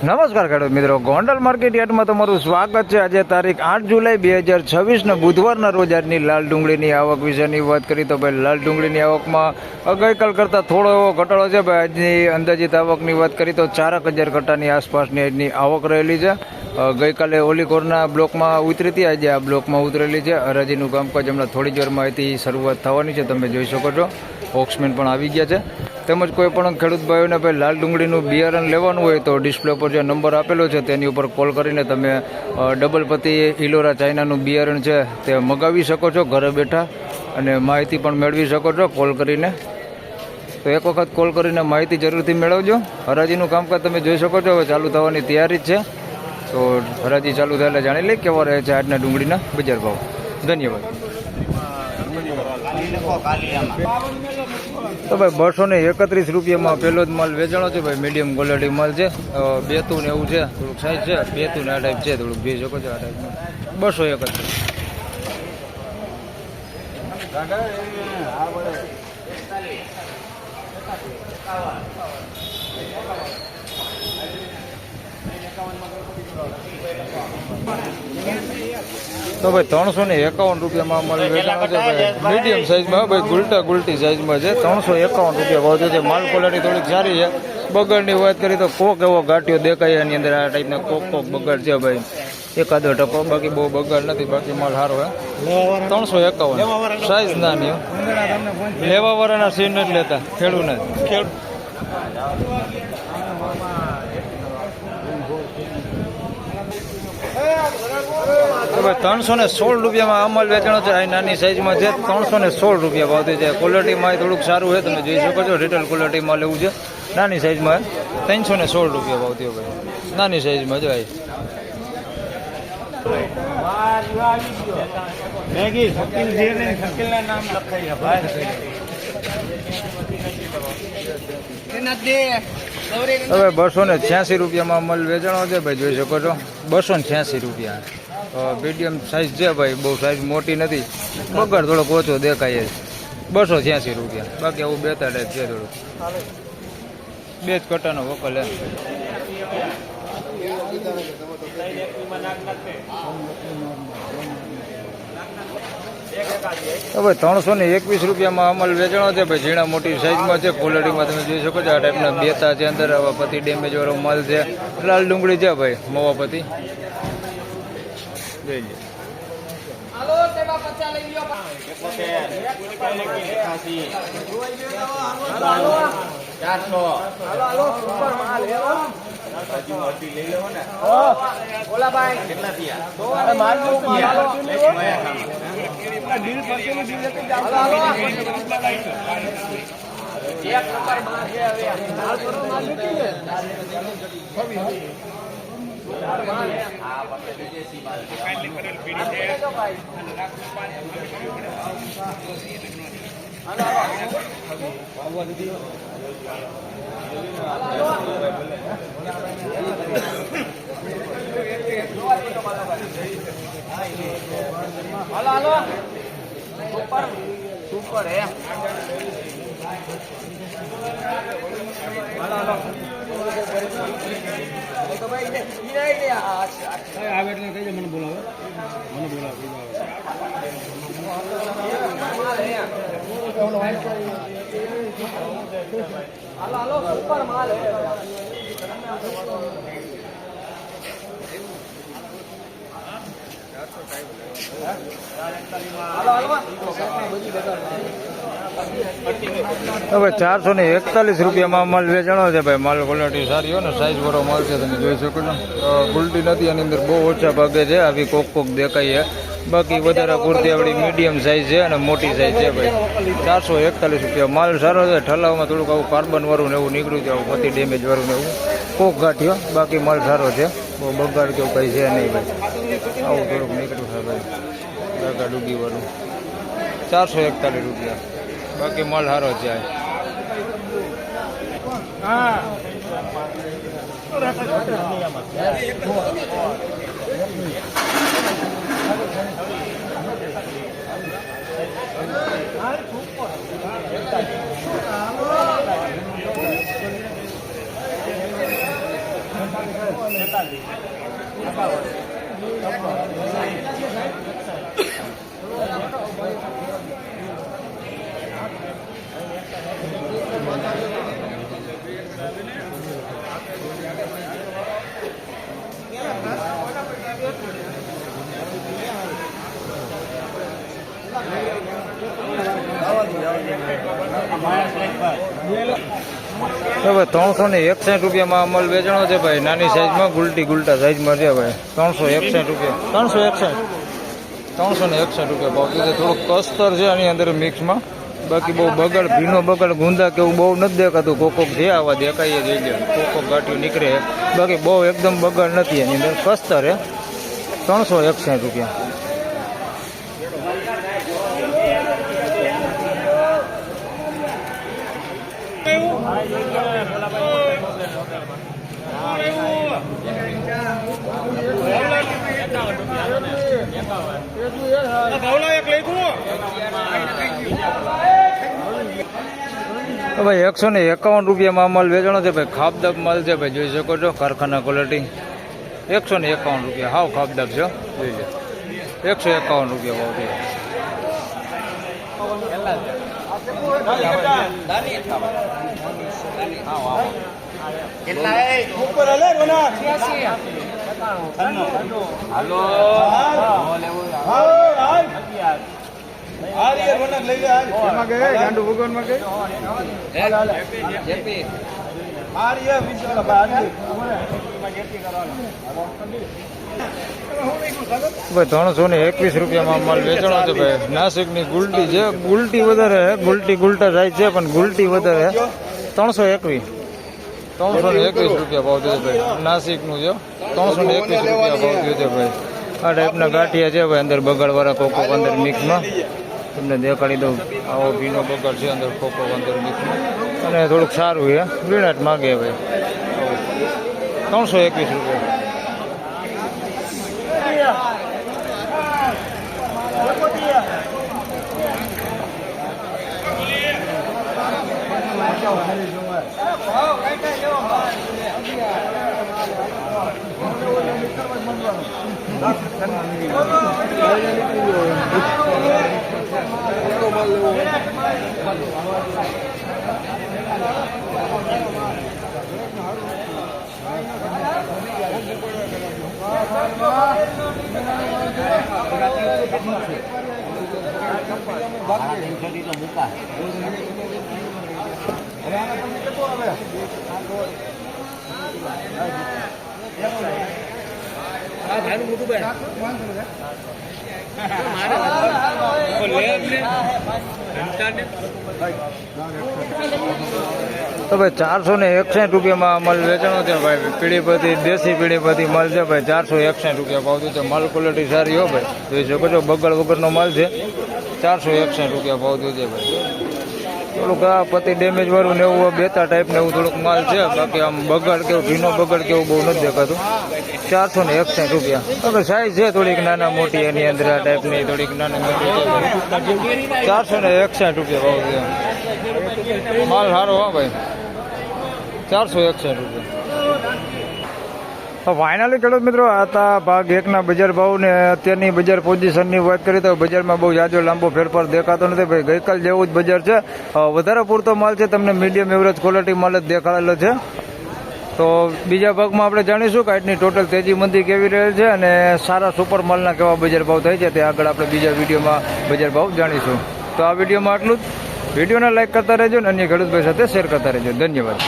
નમસ્કાર ખેડૂત મિત્રો, ગોંડલ માર્કેટ યાર્ડમાં તમારું સ્વાગત છે। આજે તારીખ 8 જુલાઈ 2026 બુધવારના રોજ આજની લાલ ડુંગળીની આવક વિશેની વાત કરી તો ભાઈ લાલ ડુંગળીની આવકમાં ગઈકાલ કરતાં થોડો એવો ઘટાડો છે। ભાઈ આજની અંદાજિત આવકની વાત કરી તો 4000 કટ્ટાની આસપાસની આજની આવક રહેલી છે। ગઈકાલે ઓલીકોરના બ્લોકમાં ઉતરી હતી, આજે આ બ્લોકમાં ઉતરેલી છે। હરાજીનું કામકાજ હમણાં થોડી જ વારમાં અહીંથી શરૂઆત થવાની છે, તમે જોઈ શકો છો। ઓક્સમેન પણ આવી ગયા છે। તેમજ કોઈ પણ ખેડૂત ભાઈઓને ભાઈ લાલ ડુંગળીનું બિયારણ લેવાનું હોય તો ડિસ્પ્લે પર જે નંબર આપેલો છે તેની ઉપર કોલ કરીને તમે ડબલ પત્તી ઇલોરા ચાઇનાનું બિયારણ છે તે મગાવી શકો છો ઘરે બેઠા, અને માહિતી પણ મેળવી શકો છો કોલ કરીને। તો એક વખત કોલ કરીને માહિતી જરૂરથી મેળવજો। હરાજીનું કામકાજ તમે જોઈ શકો છો, હવે ચાલુ થવાની તૈયારી જ છે। તો હરાજી ચાલુ થયેલા જાણી લઈ કેવા રહે છે આજના ડુંગળીના બજાર ભાવ। ધન્યવાદ। તો ભાઈ 231 રૂપિયામાં પહેલો જ માલ વેચાણો છે। ભાઈ મીડિયમ ક્વોલિટી માલ છે, બેતું ને એવું છે, થોડુંક સાઈઝ છે, બેતું ને આ ટાઈપ છે, થોડુંક જોઈ શકો છો આ ટાઈપનું 231। તો ભાઈ 351 રૂપિયામાં માલ વેચાણો છે। ભાઈ મીડિયમ સાઇઝમાં, ભાઈ ગુલટી સાઇઝમાં છે, 351 રૂપિયા ભાવ છે। માલ ક્વોલિટી થોડીક સારી છે। બગાડની વાત કરી તો કોક એવો ગાંઠિયો દેખાય એની અંદર, આ ટાઈપના કોક બગાડ છે ભાઈ, એકાદો ટકો, બાકી બહુ બગાડ નથી, બાકી માલ સારો હે। 351 સાઇઝ નાની, લેવા વાળાના સીન નથી લેતા, ખેડૂને તો ભાઈ 316 રૂપિયામાં અમલ વેચાણો છે। આ નાની સાઈઝમાં છે, 316 રૂપિયા ભાવથી છે। ક્વોલિટીમાં થોડુંક સારું છે, તમે જોઈ શકો છો, રિટેલ ક્વોલિટીમાં લેવું છે। નાની સાઈઝમાં 316 રૂપિયા ભાવ થયો ભાઈ, નાની સાઈઝમાં જો હવે 286 રૂપિયામાં અમલ વેચાણો છે ભાઈ, જોઈ શકો છો 286 રૂપિયા। મીડિયમ સાઇઝ છે ભાઈ, બહુ સાઇઝ મોટી નથી, બગાડ થોડોક ઓછો દેખાય છે। 286 રૂપિયા, બાકી આવું બેતા ટાઈપ છે, થોડુંક બે જ કટ્ટાનો વકલ એમ। હવે 321 રૂપિયામાં અમલ વેચાણો છે ભાઈ, ઝીણા મોટી સાઈઝમાં છે, ક્વોલિટીમાં તમે જોઈ શકો છો, આ ટાઈપના બેતા છે અંદર, પતિ ડેમેજ વાળો માલ છે। લાલ ડુંગળી છે ભાઈ, મવાપતિ લઈ લે। સુપર હે મને બોલાવો સુપર માલ હે। હવે 441 રૂપિયામાં માલ વેચાણો છે ભાઈ, માલ ક્વોલિટી સારી હોય ને, સાઈઝ વાળો માલ છે, તમે જોઈ શકો છો। ગુલટી નથી એની અંદર, બહુ ઓછા ભાગે છે, આવી કોક દેખાય છે, બાકી વધારે પૂરતી આપણી મીડિયમ સાઈઝ છે અને મોટી સાઈઝ છે ભાઈ। 441 રૂપિયા માલ સારો છે। ઠલાવમાં થોડુંક આવું કાર્બન વાળું ને એવું નીકળ્યું છે, આવું પતિ ડેમેજ વાળું ને એવું કોક ગાંઠ્યો, બાકી માલ સારો છે, બહુ બગાડ કેવું કંઈ છે નહીં ભાઈ, આવું થોડુંક નીકળ્યું છે ભાઈ, ગાગા ડૂગી વાળું। 441 રૂપિયા, બાકી માલ સારો છે। હા તો ભાઈ 361 રૂપિયામાં અમલ વેચાણો છે ભાઈ, નાની સાઈઝમાં ગુલટા સાઈઝમાં છે ભાઈ, 361 રૂપિયા, 361 રૂપિયા ભાવ છે. થોડુંક કસ્તર છે આની અંદર મિક્સમાં, બાકી બહુ બગડ ભીનો બગડ ગુંદા કે એવું બહુ નથી દેખાતું. કોકોક છે આવા દેખાઈએ જઈ લે, કોકોક ગાંઠિયું નીકળે, બાકી બહુ એકદમ બગડ નથી એની અંદર. કસ્તર હે 361 રૂપિયા. ભાઈ 151 રૂપિયામાં માલ વેચાણો છે ભાઈ, ખાબદાબ માલ છે ભાઈ, જોઈ શકો છો, કારખાના ક્વોલિટી. 151 રૂપિયા, હાવ ખાબદાબ છે, જોઈ લો. 151 રૂપિયા ભાવ ભાઈ. 321 રૂપિયામાં માલ વેચાણો છે ભાઈ, નાસિકની ગુલટી છે, ગુલટી વધારે હે, ગુલટા સાઈઝ છે પણ ગુલટી વધારે હે. 321 રૂપિયા ભાવ થયો ભાઈ, નાસિકનું છે, 321 રૂપિયા ભાવ થયો છે ભાઈ. આ ટાઈપના ગાંઠિયા છે ભાઈ, અંદર બગાડવાળા કોકો અંદર મિક્સમાં તમને દેખાડી દઉં. આવો ભીનો બગાડ છે અંદર, કોકો અંદર મિક્સમાં, અને થોડુંક સારું છે, બ્રિનાટ માગે ભાઈ. 321 રૂપિયા. તો ભાઈ 461 રૂપિયામાં માલ વેચાણો છે ભાઈ, પીળીપતિ દેશી પીળીપતિ માલ છે ભાઈ, 461 રૂપિયા ભાવ છે. માલ ક્વોલિટી સારી હો ભાઈ, જોઈ શકો છો, બગડ વગરનો માલ છે, 461 રૂપિયા ભાવ છે ભાઈ. થોડુંક આ પતિ ડેમેજ વાળું ને એવું બેતા ટાઈપ ને એવું થોડુંક માલ છે, બાકી આમ બગડ કેવું ભીનો બગડ કેવું બહુ નથી દેખાતું. 461 રૂપિયા. હવે સાઈઝ છે થોડીક નાના મોટી, એની અંદર આ ટાઈપની થોડીક નાની મોટી છે. 461 રૂપિયા ભાવ છે, માલ સારો હા ભાઈ, 461 રૂપિયા. તો ફાઇનલી ખેડૂત મિત્રો, આ હતા ભાગ 1ના બજાર ભાવ ને અત્યારની બજાર પોઝિશનની વાત કરીએ તો બજારમાં બહુ જાજો લાંબો ફેરફાર દેખાતો નથી ભાઈ, ગઈકાલ જેવું જ બજાર છે. વધારે પૂરતો માલ છે, તમને મીડિયમ એવરેજ ક્વોલિટી માલ જ દેખાડેલો છે. તો બીજા ભાગમાં આપણે જાણીશું કે આજની ટોટલ તેજી મંદી કેવી રહેલ છે અને સારા સુપર માલના કેવા બજાર ભાવ થાય છે, તે આગળ આપણે બીજા વિડીયોમાં બજાર ભાવ જાણીશું. તો આ વિડીયોમાં આટલું જ. વિડીયોને લાઈક કરતા રહેજો અને અન્ય ખેડૂત ભાઈ સાથે શેર કરતા રહેજો. ધન્યવાદ.